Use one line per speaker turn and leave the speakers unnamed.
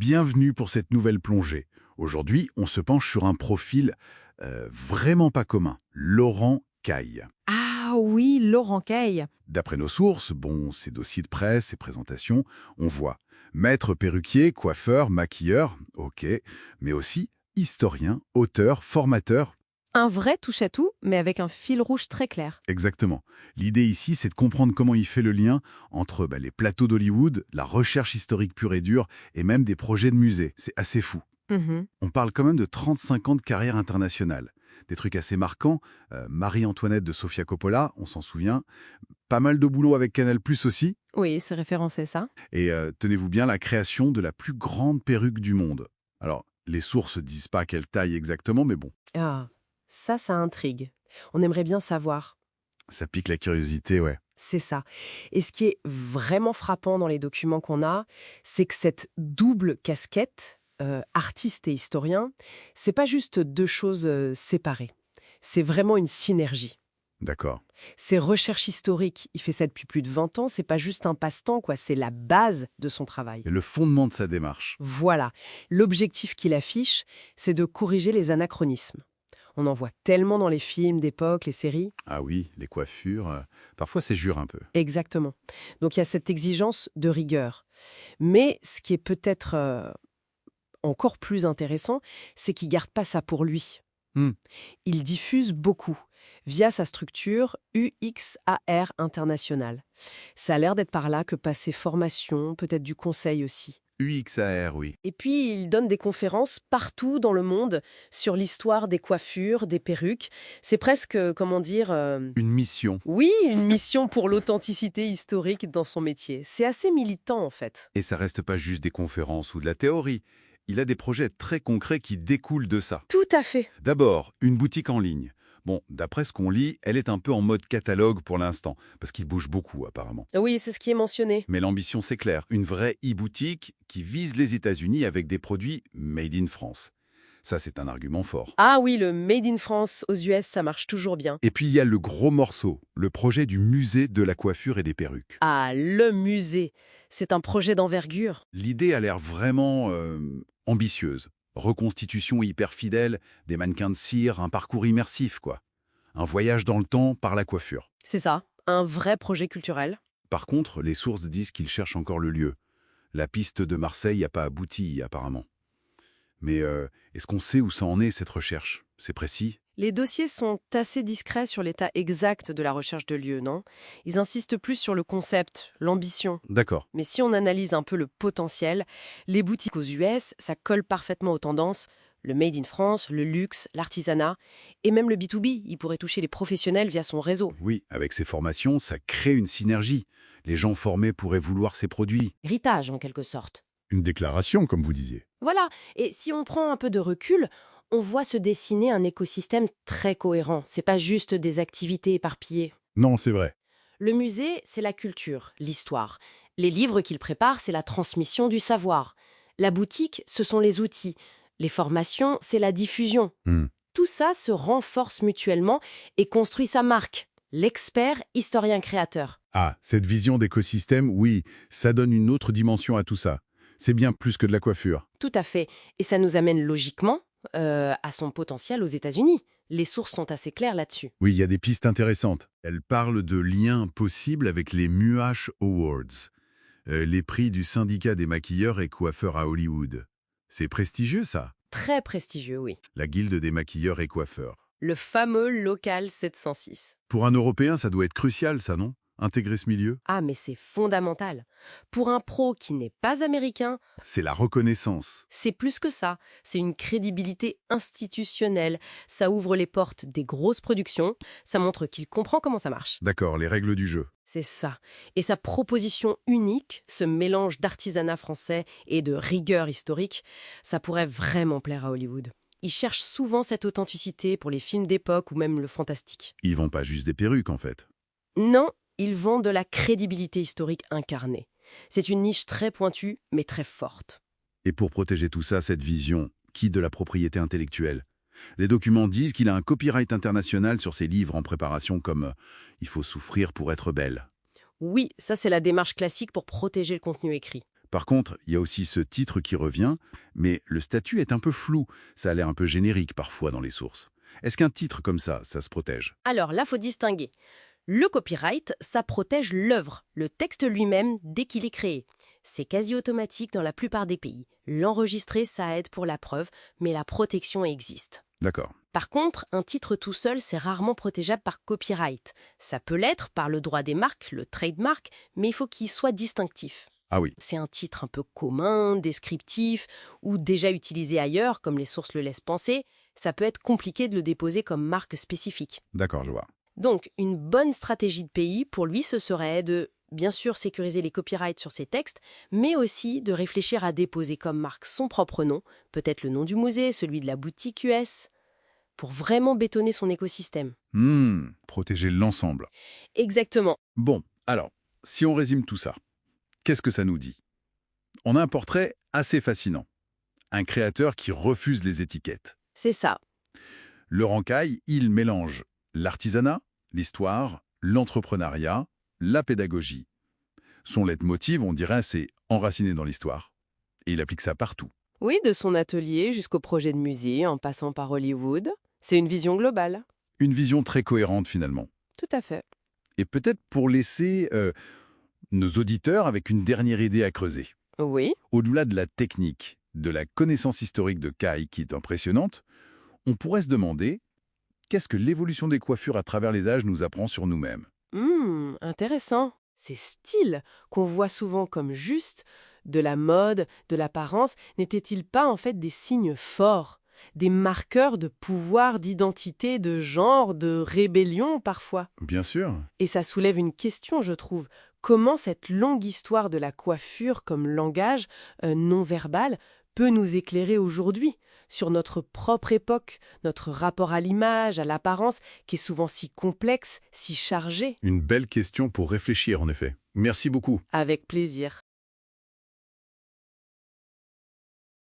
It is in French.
bienvenue pour cette nouvelle plongée. Aujourd'hui, on se penche sur un profil vraiment pas commun, Laurent Caille.
Ah oui, Laurent Caille.
D'après nos sources, ses dossiers de presse et présentations, on voit maître perruquier, coiffeur, maquilleur, ok, mais aussi historien, auteur, formateur.
Un vrai touche-à-tout, mais avec un fil rouge très clair.
Exactement. L'idée ici, c'est de comprendre comment il fait le lien entre les plateaux d'Hollywood, la recherche historique pure et dure, et même des projets de musée. C'est assez fou.
Mhm.
On parle quand même de 35 ans de carrière internationale. Des trucs assez marquants. Marie-Antoinette de Sofia Coppola, on s'en souvient. Pas mal de boulot avec Canal+ aussi.
Oui, c'est référencé ça.
Et tenez-vous bien, la création de la plus grande perruque du monde. Alors, les sources disent pas quelle taille exactement, mais bon,
Ah, ça intrigue. On aimerait bien savoir.
ça pique la curiosité, ouais.
C'est ça. Et ce qui est vraiment frappant dans les documents qu'on a, c'est que cette double casquette, artiste et historien, c'est pas juste deux choses séparées. C'est vraiment une synergie.
D'accord.
Ses recherches historiques, il fait ça depuis plus de 20 ans, c'est pas juste un passe-temps, quoi, c'est la base de son travail.
Et le fondement de sa démarche.
Voilà. L'objectif qu'il affiche, c'est de corriger les anachronismes. On en voit tellement dans les films d'époque, les séries.
Ah oui, les coiffures, parfois c'est jure un peu.
Exactement. Donc il y a cette exigence de rigueur. Mais ce qui est peut-être encore plus intéressant, c'est qu'il garde pas ça pour lui.
Hmm.
Il diffuse beaucoup via sa structure UXAR International. Ça a l'air d'être par là que passent ses formations, peut-être du conseil aussi.
UXAR, oui.
Et puis, il donne des conférences partout dans le monde sur l'histoire des coiffures, des perruques. C'est presque, comment dire...
Une mission.
Oui, une mission pour l'authenticité historique dans son métier. C'est assez militant, en fait.
Et ça reste pas juste des conférences ou de la théorie. Il a des projets très concrets qui découlent de ça.
Tout à fait.
D'abord, une boutique en ligne. Bon, d'après ce qu'on lit, elle est un peu en mode catalogue pour l'instant, parce qu'il bouge beaucoup apparemment.
Oui, c'est ce qui est mentionné.
Mais l'ambition, c'est clair, une vraie e-boutique qui vise les États-Unis avec des produits made in France. Ça, c'est un argument fort.
Ah oui, le Made in France aux US, ça marche toujours bien.
Et puis, il y a le gros morceau, le projet du musée de la coiffure et des perruques.
Ah, le musée. C'est un projet d'envergure.
L'idée a l'air vraiment ambitieuse. Reconstitution hyper fidèle, des mannequins de cire, un parcours immersif, quoi. Un voyage dans le temps par la coiffure.
C'est ça, un vrai projet culturel.
Par contre, les sources disent qu'ils cherchent encore le lieu. La piste de Marseille n'a pas abouti, apparemment. Mais est-ce qu'on sait où ça en est, cette recherche? C'est précis?
Les dossiers sont assez discrets sur l'état exact de la recherche de lieu, non? Ils insistent plus sur le concept, l'ambition.
D'accord.
Mais si on analyse un peu le potentiel, les boutiques aux US, ça colle parfaitement aux tendances. Le Made in France, le luxe, l'artisanat, et même le B2B, il pourrait toucher les professionnels via son réseau.
Oui, avec ces formations, ça crée une synergie. Les gens formés pourraient vouloir ces produits.
Héritage, en quelque sorte.
Une déclaration, comme vous disiez.
Voilà, et si on prend un peu de recul, on voit se dessiner un écosystème très cohérent. C'est pas juste des activités éparpillées.
Non, c'est vrai.
Le musée, c'est la culture, l'histoire. Les livres qu'il prépare, c'est la transmission du savoir. La boutique, ce sont les outils. Les formations, c'est la diffusion. Tout ça se renforce mutuellement et construit sa marque. L'expert historien-créateur.
Ah, cette vision d'écosystème, oui, ça donne une autre dimension à tout ça. C'est bien plus que de la coiffure.
Tout à fait. Et ça nous amène logiquement à son potentiel aux États-Unis. Les sources sont assez claires là-dessus.
Oui, il y a des pistes intéressantes. Elle parle de liens possibles avec les MUASH Awards, les prix du syndicat des maquilleurs et coiffeurs à Hollywood. C'est prestigieux, ça,
Très prestigieux, oui.
la guilde des maquilleurs et coiffeurs.
Le fameux Local 706.
Pour un Européen, ça doit être crucial, ça, non? Intégrer ce milieu?
Ah, mais c'est fondamental. Pour un pro qui n'est pas américain,
C'est la reconnaissance.
c'est plus que ça. C'est une crédibilité institutionnelle. Ça ouvre les portes des grosses productions. Ça montre qu'il comprend comment ça marche.
D'accord, les règles du jeu.
C'est ça. Et sa proposition unique, ce mélange d'artisanat français et de rigueur historique, ça pourrait vraiment plaire à Hollywood. Ils cherchent souvent cette authenticité pour les films d'époque ou même le fantastique.
Ils vendent pas juste des perruques, en fait.
Non, ils vendent de la crédibilité historique incarnée. C'est une niche très pointue, mais très forte.
Et pour protéger tout ça, cette vision, qui de la propriété intellectuelle? Les documents disent qu'il a un copyright international sur ses livres en préparation comme « Il faut souffrir pour être belle ».
Oui, ça c'est la démarche classique pour protéger le contenu écrit.
Par contre, il y a aussi ce titre qui revient, mais le statut est un peu flou. Ça a l'air un peu générique parfois dans les sources. Est-ce qu'un titre comme ça se protège?
Alors là, faut distinguer. Le copyright, ça protège l'œuvre, le texte lui-même, dès qu'il est créé. C'est quasi automatique dans la plupart des pays. L'enregistrer, ça aide pour la preuve, mais la protection existe.
D'accord.
Par contre, un titre tout seul, c'est rarement protégeable par copyright. Ça peut l'être par le droit des marques, le trademark, mais il faut qu'il soit distinctif.
Ah oui,
C'est un titre un peu commun, descriptif, ou déjà utilisé ailleurs, comme les sources le laissent penser. Ça peut être compliqué de le déposer comme marque spécifique.
d'accord, je vois.
Donc, une bonne stratégie de pays, pour lui, ce serait de, bien sûr, sécuriser les copyrights sur ses textes, mais aussi de réfléchir à déposer comme marque son propre nom, peut-être le nom du musée, celui de la boutique US, pour vraiment bétonner son écosystème.
Protéger l'ensemble.
Exactement.
Bon, alors, si on résume tout ça, qu'est-ce que ça nous dit? On a un portrait assez fascinant. Un créateur qui refuse les étiquettes.
C'est ça.
Laurent Caille, il mélange l'artisanat, l'histoire, l'entrepreneuriat, la pédagogie. Son leitmotiv, on dirait, c'est enraciné dans l'histoire. Et il applique ça partout.
Oui, de son atelier jusqu'au projet de musée, en passant par Hollywood. C'est une vision globale.
Une vision très cohérente finalement.
Tout à fait.
Et peut-être pour laisser nos auditeurs avec une dernière idée à creuser.
Oui.
Au-delà de la technique, de la connaissance historique de Caille qui est impressionnante, on pourrait se demander qu'est-ce que l'évolution des coiffures à travers les âges nous apprend sur nous-mêmes?
Intéressant. Ces styles qu'on voit souvent comme justes, de la mode, de l'apparence, n'étaient-ils pas en fait des signes forts, des marqueurs de pouvoir, d'identité, de genre, de rébellion parfois?
Bien sûr.
Et ça soulève une question, je trouve. Comment cette longue histoire de la coiffure comme langage non verbal peut nous éclairer aujourd'hui sur notre propre époque, notre rapport à l'image, à l'apparence, qui est souvent si complexe, si chargé?
Une belle question pour réfléchir en effet. Merci beaucoup.
Avec plaisir.